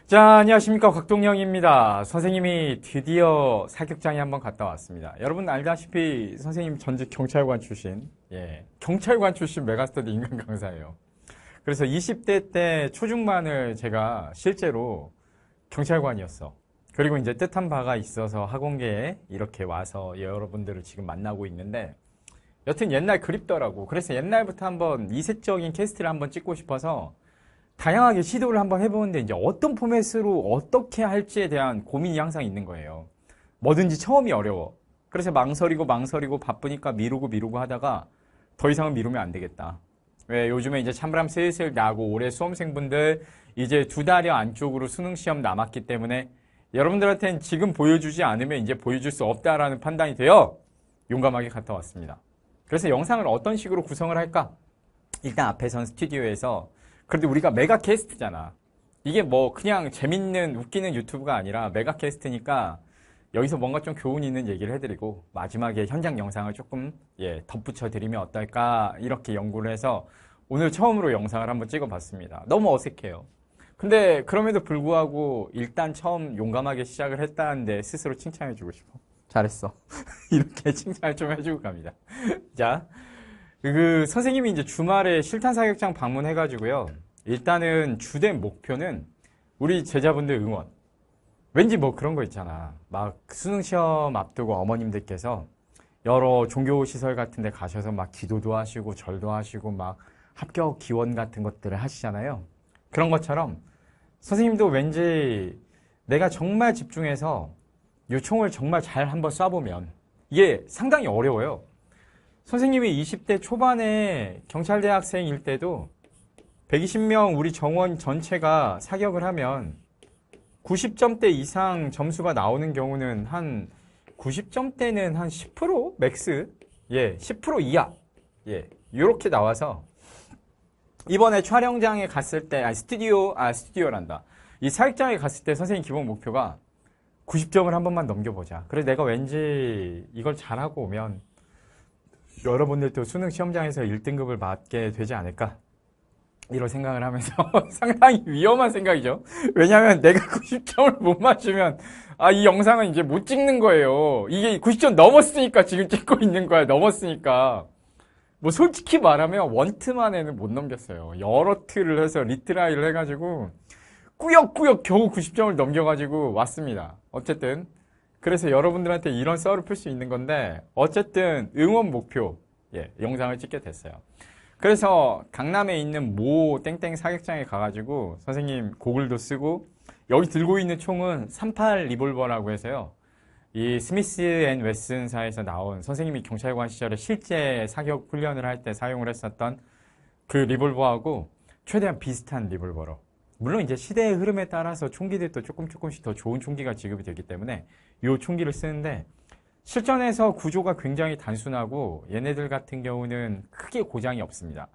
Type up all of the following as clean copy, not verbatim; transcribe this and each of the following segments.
자, 안녕하십니까. 곽동영입니다. 선생님이 드디어 사격장에 한번 갔다 왔습니다. 여러분 알다시피 선생님 전직 경찰관 출신, 경찰관 출신 메가스터디 인간 강사예요. 그래서 20대 때 초중반을 제가 실제로 경찰관이었어. 그리고 이제 뜻한 바가 있어서 학원계에 이렇게 와서 여러분들을 지금 만나고 있는데, 여튼 옛날 그립더라고. 그래서 옛날부터 한번 이색적인 캐스트를 한번 찍고 싶어서 다양하게 시도를 한번 해보는데, 이제 어떤 포맷으로 어떻게 할지에 대한 고민이 항상 있는 거예요. 뭐든지 처음이 어려워. 그래서 망설이고 바쁘니까 미루고 하다가 더 이상은 미루면 안 되겠다. 왜 요즘에 이제 찬바람 슬슬 나고 올해 수험생분들 이제 2달여 안쪽으로 수능시험 남았기 때문에 여러분들한테는 지금 보여주지 않으면 이제 보여줄 수 없다라는 판단이 되어 용감하게 갔다 왔습니다. 그래서 영상을 어떤 식으로 구성을 할까? 일단 앞에선 스튜디오에서, 그런데 우리가 메가 캐스트잖아. 이게 뭐 그냥 재밌는 웃기는 유튜브가 아니라 메가 캐스트니까 여기서 뭔가 좀 교훈 있는 얘기를 해드리고 마지막에 현장 영상을 조금 덧붙여 드리면 어떨까 이렇게 연구를 해서 오늘 처음으로 영상을 한번 찍어봤습니다. 너무 어색해요. 근데 그럼에도 불구하고 일단 처음 용감하게 시작을 했다는데 스스로 칭찬해주고 싶어. 잘했어. 이렇게 칭찬을 좀 해주고 갑니다. 자, 선생님이 이제 주말에 실탄 사격장 방문해가지고요. 일단은 주된 목표는 우리 제자분들 응원. 왠지 뭐 그런 거 있잖아. 막 수능 시험 앞두고 어머님들께서 여러 종교시설 같은 데 가셔서 막 기도도 하시고 절도 하시고 막 합격 기원 같은 것들을 하시잖아요. 그런 것처럼 선생님도 왠지 내가 정말 집중해서 이 총을 정말 잘 한번 쏴보면 이게 상당히 어려워요. 선생님이 20대 초반에 경찰대학생일 때도 120명 우리 정원 전체가 사격을 하면 90점대 이상 점수가 나오는 경우는 한 90점대는 한 10% 맥스? 10% 이하. 요렇게 나와서 이번에 촬영장에 갔을 때, 스튜디오란다. 이 사격장에 갔을 때 선생님 기본 목표가 90점을 한 번만 넘겨보자. 그래서 내가 왠지 이걸 잘하고 오면 여러분들도 수능 시험장에서 1등급을 맞게 되지 않을까? 이런 생각을 하면서 상당히 위험한 생각이죠. 왜냐하면 내가 90점을 못 맞추면 이 영상은 이제 못 찍는 거예요. 이게 90점 넘었으니까 지금 찍고 있는 거야. 넘었으니까. 뭐 솔직히 말하면 원트 만에는 못 넘겼어요. 여러 트를 해서 리트라이를 해가지고 꾸역꾸역 겨우 90점을 넘겨가지고 왔습니다. 어쨌든 그래서 여러분들한테 이런 썰을 풀 수 있는 건데 어쨌든 응원 목표 영상을 찍게 됐어요. 그래서 강남에 있는 모 땡땡 사격장에 가가지고 선생님 고글도 쓰고 여기 들고 있는 총은 38 리볼버라고 해서요. 이 스미스 앤 웨슨사에서 나온 선생님이 경찰관 시절에 실제 사격 훈련을 할 때 사용을 했었던 그 리볼버하고 최대한 비슷한 리볼버로. 물론 이제 시대의 흐름에 따라서 총기들도 조금씩 더 좋은 총기가 지급이 되기 때문에 이 총기를 쓰는데 실전에서 구조가 굉장히 단순하고 얘네들 같은 경우는 크게 고장이 없습니다.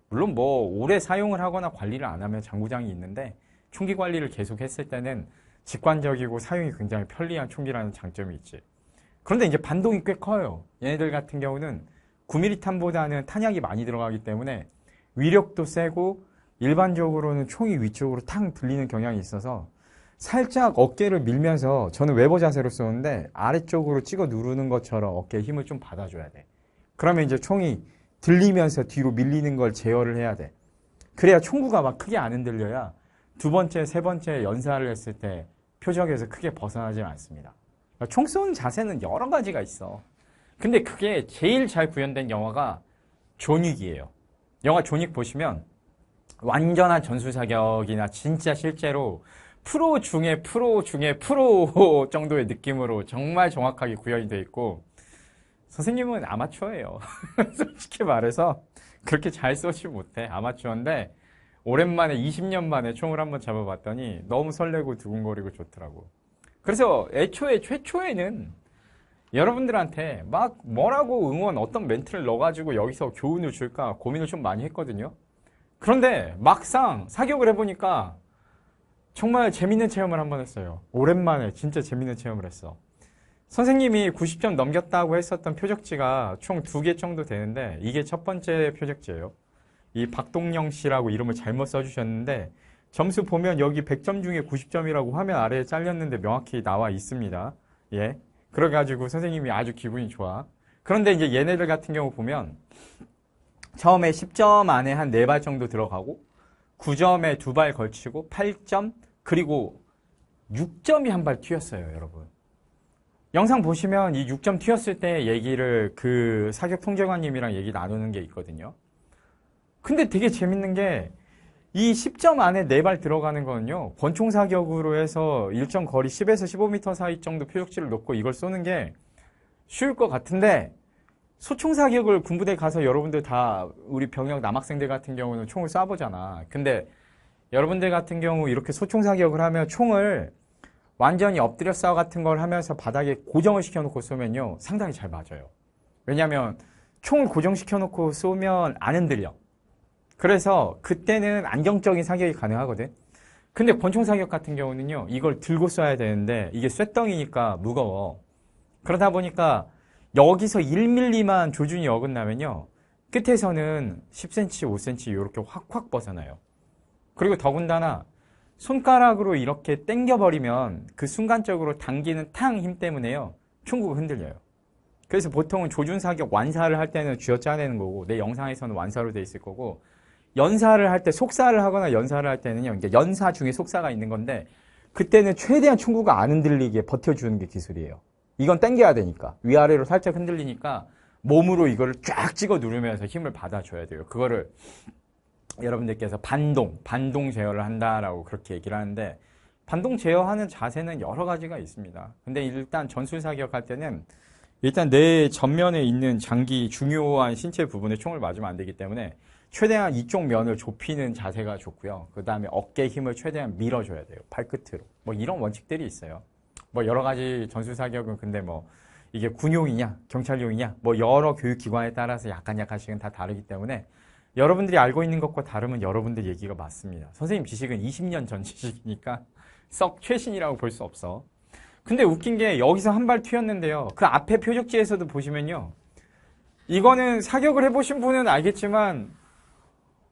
물론 뭐 오래 사용을 하거나 관리를 안 하면 장고장이 있는데 총기 관리를 계속 했을 때는 직관적이고 사용이 굉장히 편리한 총기라는 장점이 있지. 그런데 이제 반동이 꽤 커요. 얘네들 같은 경우는 9mm 탄보다는 탄약이 많이 들어가기 때문에 위력도 세고 일반적으로는 총이 위쪽으로 탕 들리는 경향이 있어서 살짝 어깨를 밀면서 저는 웨버 자세로 쏘는데 아래쪽으로 찍어 누르는 것처럼 어깨에 힘을 좀 받아줘야 돼. 그러면 이제 총이 들리면서 뒤로 밀리는 걸 제어를 해야 돼. 그래야 총구가 막 크게 안 흔들려야 두 번째, 세 번째 연사를 했을 때 표적에서 크게 벗어나지 않습니다. 그러니까 총 쏘는 자세는 여러 가지가 있어. 근데 그게 제일 잘 구현된 영화가 존윅이에요. 영화 존윅 보시면 완전한 전술사격이나 진짜 실제로 프로 중에 프로 정도의 느낌으로 정말 정확하게 구현이 되어 있고 선생님은 아마추어예요. 솔직히 말해서 그렇게 잘 쏘지 못해. 아마추어인데 오랜만에 20년 만에 총을 한번 잡아봤더니 너무 설레고 두근거리고 좋더라고. 그래서 최초에는 여러분들한테 막 뭐라고 응원 어떤 멘트를 넣어가지고 여기서 교훈을 줄까 고민을 좀 많이 했거든요. 그런데 막상 사격을 해보니까 정말 재밌는 체험을 한번 했어요. 오랜만에 진짜 재밌는 체험을 했어. 선생님이 90점 넘겼다고 했었던 표적지가 총 2개 정도 되는데 이게 첫 번째 표적지예요. 이 박동영 씨라고 이름을 잘못 써주셨는데 점수 보면 여기 100점 중에 90점이라고 화면 아래에 잘렸는데 명확히 나와 있습니다. 예. 그래가지고 선생님이 아주 기분이 좋아. 그런데 이제 얘네들 같은 경우 보면 처음에 10점 안에 한 4발 정도 들어가고 9점에 2발 걸치고 8점 그리고 6점이 한 발 튀었어요, 여러분. 영상 보시면 이 6점 튀었을 때 얘기를 그 사격 통제관님이랑 얘기 나누는 게 있거든요. 근데 되게 재밌는 게 이 10점 안에 4발 들어가는 거는요, 권총 사격으로 해서 일정 거리 10에서 15m 사이 정도 표적지를 놓고 이걸 쏘는 게 쉬울 것 같은데, 소총 사격을 군부대 가서 여러분들 다 우리 병역 남학생들 같은 경우는 총을 쏴보잖아. 근데 여러분들 같은 경우 이렇게 소총 사격을 하면 총을 완전히 엎드려 싸워 같은 걸 하면서 바닥에 고정을 시켜놓고 쏘면요, 상당히 잘 맞아요. 왜냐하면 총을 고정시켜놓고 쏘면 안 흔들려. 그래서 그때는 안정적인 사격이 가능하거든. 근데 권총 사격 같은 경우는요, 이걸 들고 쏴야 되는데 이게 쇳덩이니까 무거워. 그러다 보니까 여기서 1mm만 조준이 어긋나면요, 끝에서는 10cm, 5cm 이렇게 확확 벗어나요. 그리고 더군다나 손가락으로 이렇게 당겨버리면 그 순간적으로 당기는 탕 힘 때문에요, 총구가 흔들려요. 그래서 보통은 조준 사격 완사를 할 때는 쥐어짜내는 거고, 내 영상에서는 완사로 돼 있을 거고, 연사를 할 때, 속사를 하거나 연사를 할 때는요, 이제 연사 중에 속사가 있는 건데, 그때는 최대한 총구가 안 흔들리게 버텨주는 게 기술이에요. 이건 당겨야 되니까. 위아래로 살짝 흔들리니까 몸으로 이거를 쫙 찍어 누르면서 힘을 받아줘야 돼요. 그거를 여러분들께서 반동 제어를 한다라고 그렇게 얘기를 하는데, 반동 제어하는 자세는 여러 가지가 있습니다. 근데 일단 전술 사격할 때는 일단 내 전면에 있는 장기 중요한 신체 부분에 총을 맞으면 안 되기 때문에 최대한 이쪽 면을 좁히는 자세가 좋고요. 그 다음에 어깨 힘을 최대한 밀어줘야 돼요. 발끝으로. 뭐 이런 원칙들이 있어요. 뭐 여러 가지 전술 사격은 근데 뭐 이게 군용이냐 경찰용이냐 뭐 여러 교육기관에 따라서 약간씩은 다 다르기 때문에 여러분들이 알고 있는 것과 다르면 여러분들 얘기가 맞습니다. 선생님 지식은 20년 전 지식이니까 썩 최신이라고 볼 수 없어. 근데 웃긴 게 여기서 한 발 튀었는데요. 그 앞에 표적지에서도 보시면요, 이거는 사격을 해보신 분은 알겠지만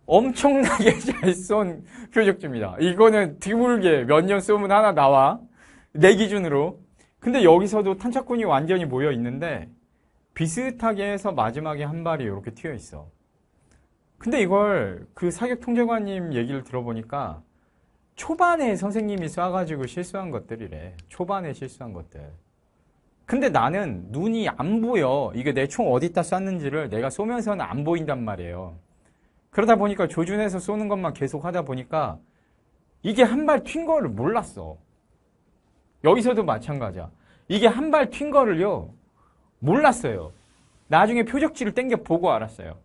엄청나게 잘 쏜 표적지입니다. 이거는 드물게 몇 년 쏘면 하나 나와, 내 기준으로. 근데 여기서도 탄착군이 완전히 모여 있는데 비슷하게 해서 마지막에 한 발이 이렇게 튀어 있어. 근데 이걸 그 사격 통제관님 얘기를 들어보니까 초반에 선생님이 쏴가지고 실수한 것들이래. 초반에 실수한 것들. 근데 나는 눈이 안 보여. 이게 내 총 어디다 쐈는지를 내가 쏘면서는 안 보인단 말이에요. 그러다 보니까 조준해서 쏘는 것만 계속 하다 보니까 이게 한 발 튄 거를 몰랐어. 여기서도 마찬가지야. 이게 한 발 튄 거를요, 몰랐어요. 나중에 표적지를 당겨 보고 알았어요.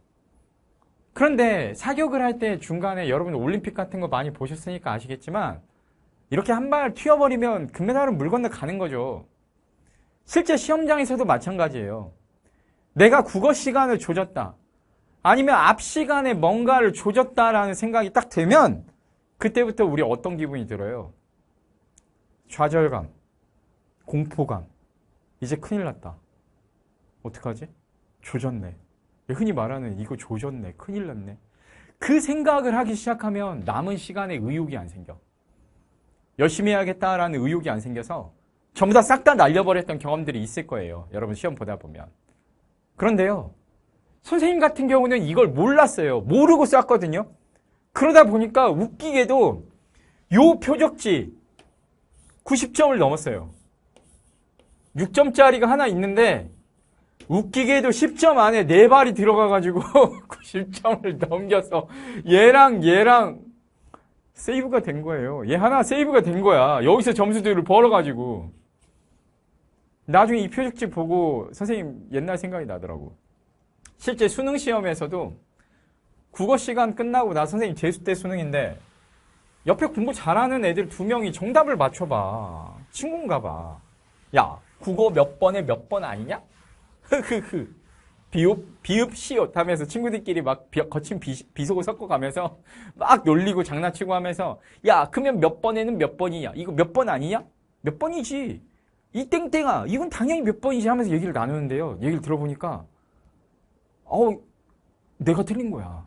그런데 사격을 할 때 중간에 여러분 올림픽 같은 거 많이 보셨으니까 아시겠지만 이렇게 한 발 튀어버리면 금메달은 물 건너 가는 거죠. 실제 시험장에서도 마찬가지예요. 내가 국어 시간을 조졌다, 아니면 앞 시간에 뭔가를 조졌다라는 생각이 딱 들면 그때부터 우리 어떤 기분이 들어요? 좌절감, 공포감. 이제 큰일 났다. 어떡하지? 조졌네. 흔히 말하는 이거 조졌네. 큰일 났네. 그 생각을 하기 시작하면 남은 시간에 의욕이 안 생겨. 열심히 해야겠다라는 의욕이 안 생겨서 전부 다 싹 다 날려버렸던 경험들이 있을 거예요. 여러분 시험 보다 보면. 그런데요, 선생님 같은 경우는 이걸 몰랐어요. 모르고 쐈거든요. 그러다 보니까 웃기게도 요 표적지 90점을 넘었어요. 6점짜리가 하나 있는데 웃기게도 10점 안에 4발이 들어가가지고 90점을 넘겨서 얘랑 세이브가 된 거예요. 얘 하나 세이브가 된 거야. 여기서 점수들을 벌어가지고. 나중에 이 표적지 보고 선생님 옛날 생각이 나더라고. 실제 수능 시험에서도 국어 시간 끝나고 나 선생님 재수 때 수능인데 옆에 공부 잘하는 애들 2명이 정답을 맞춰봐. 친구인가 봐. 야, 국어 몇 번에 몇 번 아니냐? 흐흐흐. 비읍, 시옷 하면서 친구들끼리 막 거친 비속어 섞어가면서 막 놀리고 장난치고 하면서 야, 그러면 몇 번에는 몇 번이냐? 이거 몇 번 아니냐? 몇 번이지. 이 땡땡아, 이건 당연히 몇 번이지 하면서 얘기를 나누는데요. 얘기를 들어보니까 내가 틀린 거야.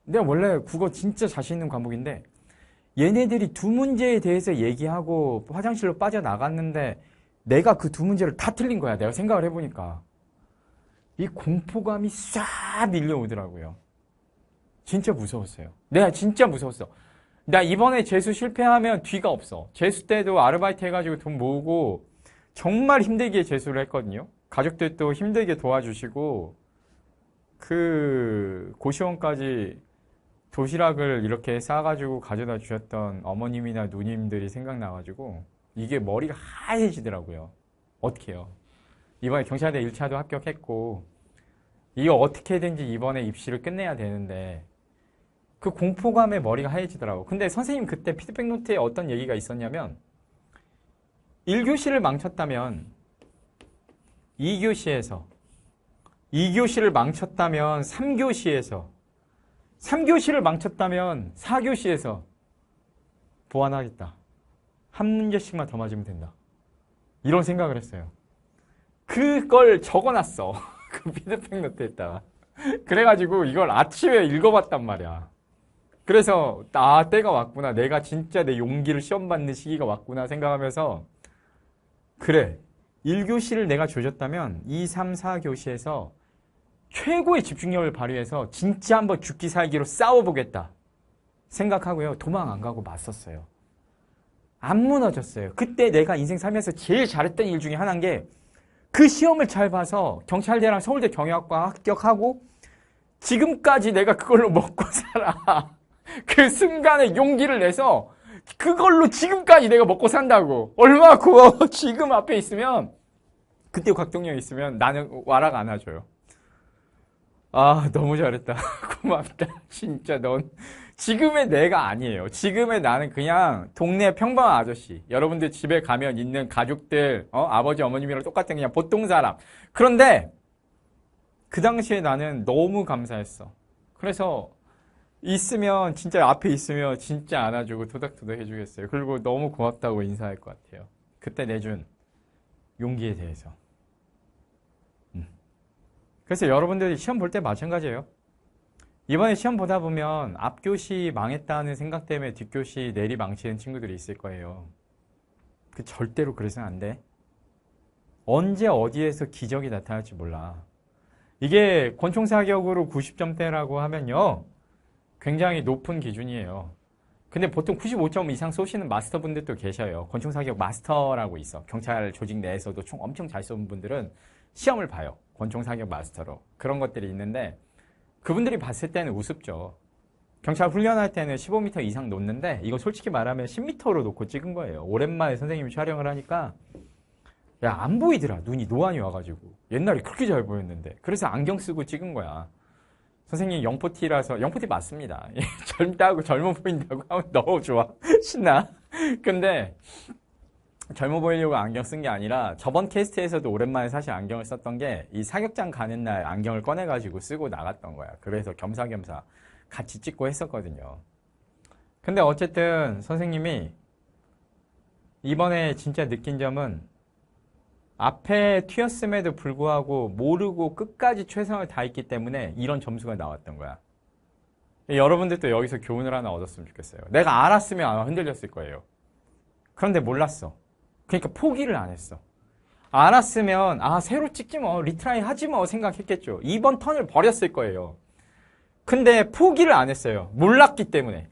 내가 원래 국어 진짜 자신 있는 과목인데 얘네들이 두 문제에 대해서 얘기하고 화장실로 빠져나갔는데 내가 그 두 문제를 다 틀린 거야. 내가 생각을 해보니까. 이 공포감이 싹 밀려오더라고요. 진짜 무서웠어요. 내가 진짜 무서웠어. 나 이번에 재수 실패하면 뒤가 없어. 재수 때도 아르바이트 해가지고 돈 모으고 정말 힘들게 재수를 했거든요. 가족들도 힘들게 도와주시고 그 고시원까지 도시락을 이렇게 싸가지고 가져다 주셨던 어머님이나 누님들이 생각나가지고 이게 머리가 하얘지더라고요. 어떻게 해요? 이번에 경찰대 1차도 합격했고 이거 어떻게든지 이번에 입시를 끝내야 되는데 그 공포감에 머리가 하얘지더라고. 근데 선생님 그때 피드백 노트에 어떤 얘기가 있었냐면 1교시를 망쳤다면 2교시에서 2교시를 망쳤다면 3교시에서 3교시를 망쳤다면 4교시에서 보완하겠다. 한 문제씩만 더 맞으면 된다. 이런 생각을 했어요. 그걸 적어놨어. 그 피드백 노트에다가. 그래가지고 이걸 아침에 읽어봤단 말이야. 그래서 때가 왔구나. 내가 진짜 내 용기를 시험 받는 시기가 왔구나 생각하면서 그래. 1교시를 내가 조졌다면 2, 3, 4교시에서 최고의 집중력을 발휘해서 진짜 한번 죽기 살기로 싸워보겠다 생각하고요. 도망 안 가고 맞섰어요. 안 무너졌어요. 그때 내가 인생 살면서 제일 잘했던 일 중에 하나인 게 그 시험을 잘 봐서 경찰대랑 서울대 경영학과 합격하고 지금까지 내가 그걸로 먹고 살아. 그 순간에 용기를 내서 그걸로 지금까지 내가 먹고 산다고. 얼마나 고마워. 지금 앞에 있으면 그때 곽동영 있으면 나는 와락 안 해줘요. 아 너무 잘했다. 고맙다. 진짜 넌 지금의 내가 아니에요. 지금의 나는 그냥 동네 평범한 아저씨. 여러분들 집에 가면 있는 가족들, 아버지 어머님이랑 똑같은 그냥 보통 사람. 그런데 그 당시에 나는 너무 감사했어. 그래서 있으면 진짜 앞에 있으면 진짜 안아주고 토닥토닥 해주겠어요. 그리고 너무 고맙다고 인사할 것 같아요. 그때 내준 용기에 대해서. 그래서 여러분들이 시험 볼 때 마찬가지예요. 이번에 시험 보다 보면 앞교시 망했다는 생각 때문에 뒷교시 내리망치는 친구들이 있을 거예요. 절대로 그래서는 안 돼. 언제 어디에서 기적이 나타날지 몰라. 이게 권총사격으로 90점대라고 하면요. 굉장히 높은 기준이에요. 근데 보통 95점 이상 쏘시는 마스터분들도 계셔요. 권총사격 마스터라고 있어. 경찰 조직 내에서도 총 엄청 잘 쏘는 분들은 시험을 봐요. 권총사격 마스터로. 그런 것들이 있는데 그분들이 봤을 때는 우습죠. 경찰 훈련할 때는 15m 이상 놓는데 이거 솔직히 말하면 10m로 놓고 찍은 거예요. 오랜만에 선생님이 촬영을 하니까 야, 안 보이더라. 눈이 노안이 와가지고. 옛날에 그렇게 잘 보였는데. 그래서 안경 쓰고 찍은 거야. 선생님 영포티라서 영포티 맞습니다. 젊다고 젊어 보인다고 하면 너무 좋아. 신나. 근데 젊어 보이려고 안경 쓴 게 아니라 저번 캐스트에서도 오랜만에 사실 안경을 썼던 게 이 사격장 가는 날 안경을 꺼내가지고 쓰고 나갔던 거야. 그래서 겸사겸사 같이 찍고 했었거든요. 근데 어쨌든 선생님이 이번에 진짜 느낀 점은 앞에 튀었음에도 불구하고 모르고 끝까지 최선을 다했기 때문에 이런 점수가 나왔던 거야. 여러분들도 여기서 교훈을 하나 얻었으면 좋겠어요. 내가 알았으면 아마 흔들렸을 거예요. 그런데 몰랐어. 그러니까 포기를 안 했어. 알았으면 새로 찍지 뭐 리트라이 하지 뭐 생각했겠죠. 이번 턴을 버렸을 거예요. 근데 포기를 안 했어요. 몰랐기 때문에.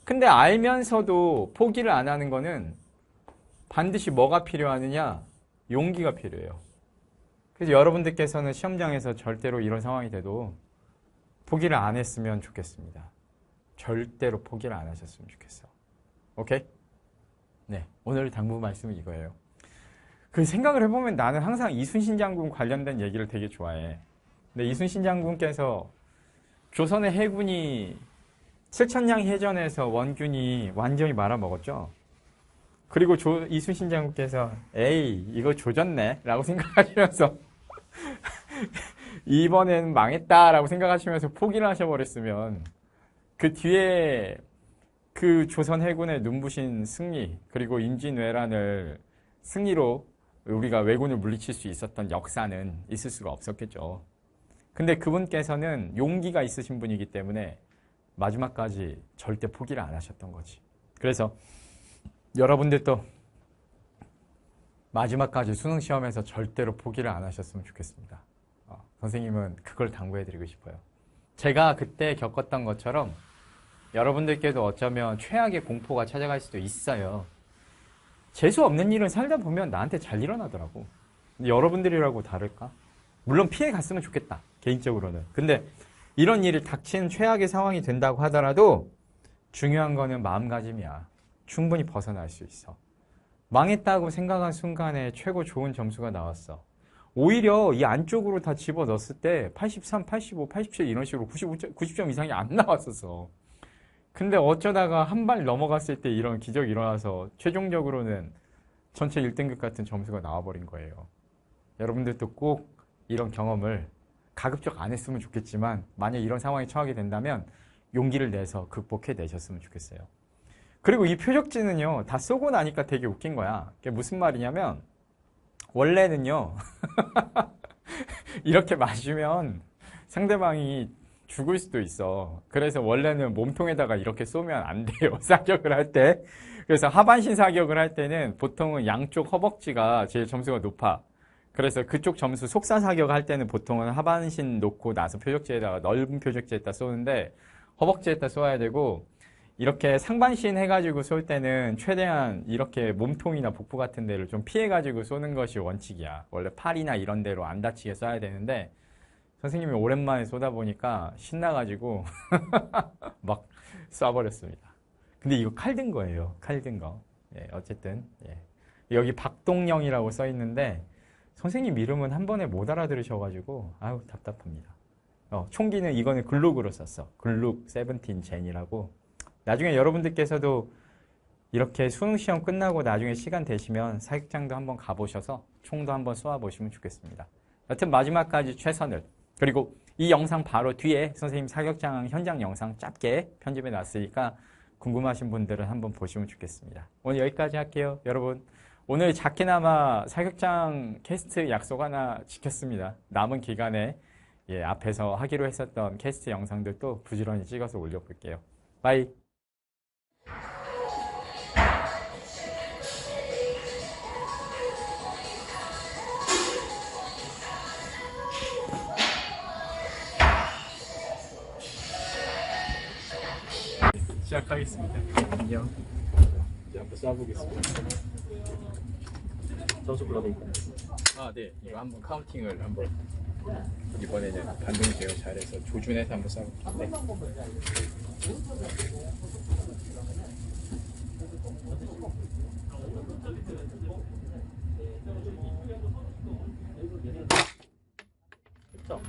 근데 알면서도 포기를 안 하는 거는 반드시 뭐가 필요하느냐? 용기가 필요해요. 그래서 여러분들께서는 시험장에서 절대로 이런 상황이 돼도 포기를 안 했으면 좋겠습니다. 절대로 포기를 안 하셨으면 좋겠어. 오케이? 네, 오늘 당부 말씀은 이거예요. 그 생각을 해보면 나는 항상 이순신 장군 관련된 얘기를 되게 좋아해. 근데 이순신 장군께서 조선의 해군이 7천량 해전에서 원균이 완전히 말아먹었죠. 그리고 이순신 장군께서 에이 이거 조졌네 라고 생각하시면서 이번엔 망했다 라고 생각하시면서 포기를 하셔버렸으면 그 뒤에 그 조선 해군의 눈부신 승리 그리고 임진왜란을 승리로 우리가 왜군을 물리칠 수 있었던 역사는 있을 수가 없었겠죠. 근데 그분께서는 용기가 있으신 분이기 때문에 마지막까지 절대 포기를 안 하셨던 거지. 그래서 여러분들도 마지막까지 수능시험에서 절대로 포기를 안 하셨으면 좋겠습니다. 선생님은 그걸 당부해드리고 싶어요. 제가 그때 겪었던 것처럼 여러분들께도 어쩌면 최악의 공포가 찾아갈 수도 있어요. 재수 없는 일은 살다 보면 나한테 잘 일어나더라고. 근데 여러분들이라고 다를까? 물론 피해 갔으면 좋겠다, 개인적으로는. 근데 이런 일이 닥치는 최악의 상황이 된다고 하더라도 중요한 거는 마음가짐이야. 충분히 벗어날 수 있어. 망했다고 생각한 순간에 최고 좋은 점수가 나왔어. 오히려 이 안쪽으로 다 집어넣었을 때 83, 85, 87 이런 식으로 90점 이상이 안 나왔었어. 근데 어쩌다가 한 발 넘어갔을 때 이런 기적이 일어나서 최종적으로는 전체 1등급 같은 점수가 나와버린 거예요. 여러분들도 꼭 이런 경험을 가급적 안 했으면 좋겠지만 만약 이런 상황에 처하게 된다면 용기를 내서 극복해내셨으면 좋겠어요. 그리고 이 표적지는요, 다 쏘고 나니까 되게 웃긴 거야. 그게 무슨 말이냐면 원래는요 이렇게 마시면 상대방이 죽을 수도 있어. 그래서 원래는 몸통에다가 이렇게 쏘면 안 돼요, 사격을 할 때. 그래서 하반신 사격을 할 때는 보통은 양쪽 허벅지가 제일 점수가 높아. 그래서 그쪽 점수 속사 사격을 할 때는 보통은 하반신 놓고 나서 표적지에다가 넓은 표적지에다 쏘는데 허벅지에다 쏘아야 되고, 이렇게 상반신 해가지고 쏠 때는 최대한 이렇게 몸통이나 복부 같은 데를 좀 피해가지고 쏘는 것이 원칙이야. 원래 팔이나 이런 데로 안 다치게 쏴야 되는데 선생님이 오랜만에 쏘다 보니까 신나가지고 막 쏴버렸습니다. 근데 이거 칼 든 거예요. 칼 든 거. 예, 어쨌든 예. 여기 박동영이라고 써 있는데 선생님 이름은 한 번에 못 알아들으셔가지고 아유 답답합니다. 총기는 이거는 글록으로 썼어. 글록 17 젠이라고. 나중에 여러분들께서도 이렇게 수능시험 끝나고 나중에 시간 되시면 사격장도 한번 가보셔서 총도 한번 쏘아보시면 좋겠습니다. 여튼 마지막까지 최선을. 그리고 이 영상 바로 뒤에 선생님 사격장 현장 영상 짧게 편집해 놨으니까 궁금하신 분들은 한번 보시면 좋겠습니다. 오늘 여기까지 할게요. 여러분 오늘 작게나마 사격장 캐스트 약속 하나 지켰습니다. 남은 기간에 앞에서 하기로 했었던 캐스트 영상들도 부지런히 찍어서 올려볼게요. 바이. 시작하겠습니다. 안녕. 이제 한번 쏴보겠습니다. 점수 불러드릴까요? 아, 네. 이거 한번 카운팅을 한번 이번에는 반동 제어 잘해서 조준해서 한번 쏴볼게요. 그쵸?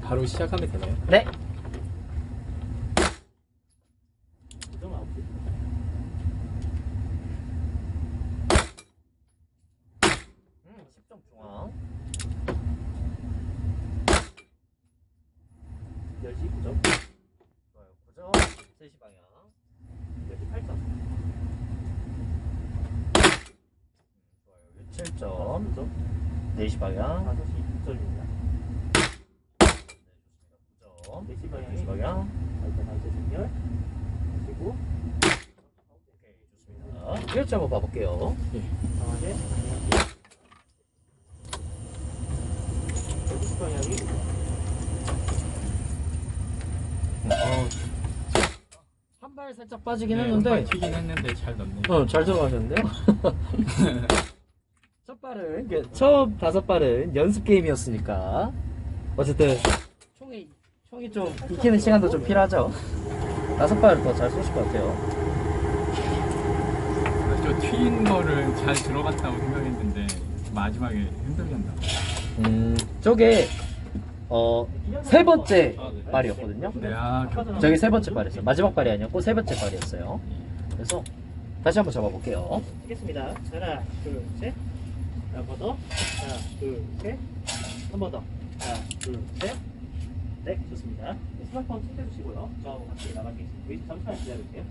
바로 시작하면 되나요? 네. 10점 중앙. 10시 9점. 좋아요. 9점. 3시 방향. 10시 8점. 좋아요. 7점. 4시 방향. 5시 6점입니다. 4시 방향. 정렬. 그리고 오케이, 좋습니다. 기울자 한번 봐볼게요. 예. 강하게. 6시 방향이. 한 발 살짝 빠지긴 했는데. 튀긴 했는데 잘 넣네. 잘 들어가셨는데요? 첫 발은, 처음 5발은 연습 게임이었으니까. 어쨌든, 총이 총이 좀 익히는 시간도 좀 필요하죠. 5발을 더 잘 쏘실 것 같아요. 저 튀인 거를 잘 들어갔다고 생각했는데 마지막에 흔들린다. 저게 세 번째 발이었거든요. 네, 아, 저게 세 번째 발이었어요. 마지막 발이 아니었고 세 번째 발이었어요. 그래서 다시 한번 잡아볼게요. 찍겠습니다. 하나, 둘, 셋. 한 번 더. 하나, 둘, 셋. 한 번 더. 하나, 둘, 셋. 네, 좋습니다. 스마트폰 챙겨주시고요. 저하고 같이 나가겠습니다. 잠시만 기다려주세요.